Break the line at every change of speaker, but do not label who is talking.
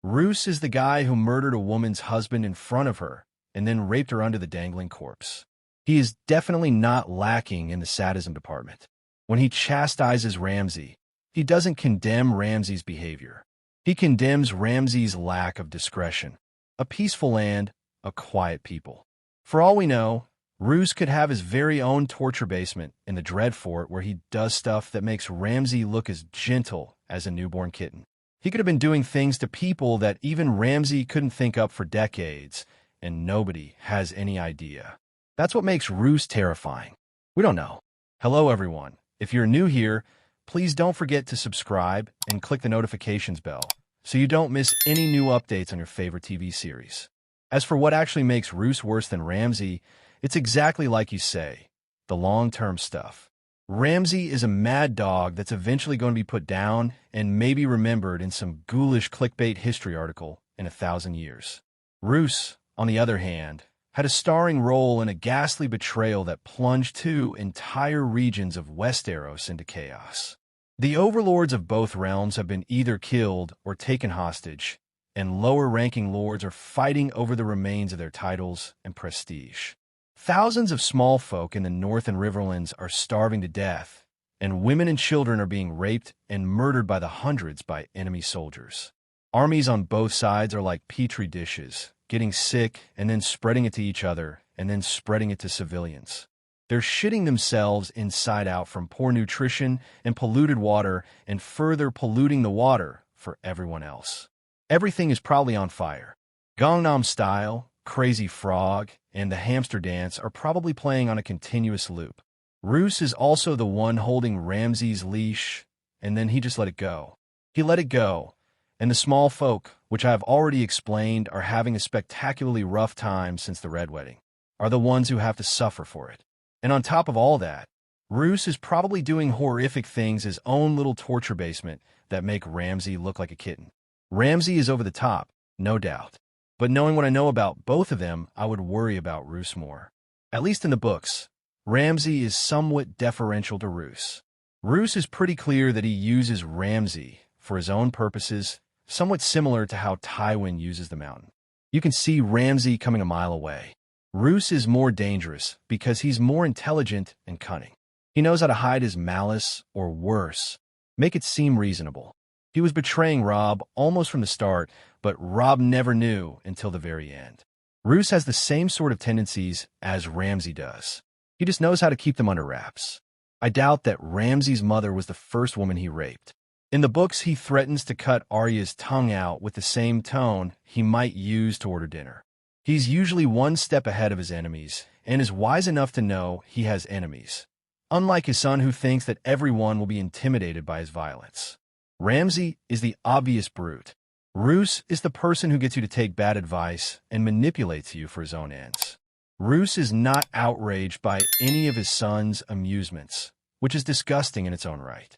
Roose is the guy who murdered a woman's husband in front of her and then raped her under the dangling corpse. He is definitely not lacking in the sadism department. When he chastises Ramsay, he doesn't condemn Ramsay's behavior. He condemns Ramsay's lack of discretion. A peaceful land, a quiet people. For all we know, Roose could have his very own torture basement in the Dreadfort where he does stuff that makes Ramsay look as gentle as a newborn kitten. He could have been doing things to people that even Ramsay couldn't think up for decades, and nobody has any idea. That's what makes Roose terrifying. We don't know. Hello, everyone. If you're new here, please don't forget to subscribe and click the notifications bell so you don't miss any new updates on your favorite TV series. As for what actually makes Roose worse than Ramsay, it's exactly like you say, the long-term stuff. Ramsay is a mad dog that's eventually going to be put down and maybe remembered in some ghoulish clickbait history article in 1,000 years. Roose, on the other hand, had a starring role in a ghastly betrayal that plunged two entire regions of Westeros into chaos. The overlords of both realms have been either killed or taken hostage, and lower-ranking lords are fighting over the remains of their titles and prestige. Thousands of small folk in the North and Riverlands are starving to death, and women and children are being raped and murdered by the hundreds by enemy soldiers. Armies on both sides are like petri dishes, getting sick and then spreading it to each other and then spreading it to civilians. They're shitting themselves inside out from poor nutrition and polluted water and further polluting the water for everyone else. Everything is probably on fire. Gangnam Style, Crazy Frog, and the hamster dance are probably playing on a continuous loop. Roose is also the one holding Ramsay's leash, and then he just let it go. He let it go, and the small folk, which I have already explained are having a spectacularly rough time since the Red Wedding, are the ones who have to suffer for it. And on top of all that, Roose is probably doing horrific things his own little torture basement that make Ramsay look like a kitten. Ramsay is over the top, no doubt. But knowing what I know about both of them, I would worry about Roose more. At least in the books, Ramsay is somewhat deferential to Roose. Roose is pretty clear that he uses Ramsay for his own purposes, somewhat similar to how Tywin uses the mountain. You can see Ramsay coming a mile away. Roose is more dangerous because he's more intelligent and cunning. He knows how to hide his malice, or worse, make it seem reasonable. He was betraying Robb almost from the start, but Robb never knew until the very end. Roose has the same sort of tendencies as Ramsay does. He just knows how to keep them under wraps. I doubt that Ramsay's mother was the first woman he raped. In the books, he threatens to cut Arya's tongue out with the same tone he might use to order dinner. He's usually one step ahead of his enemies and is wise enough to know he has enemies, unlike his son who thinks that everyone will be intimidated by his violence. Ramsay is the obvious brute. Roose is the person who gets you to take bad advice and manipulates you for his own ends. Roose is not outraged by any of his son's amusements, which is disgusting in its own right.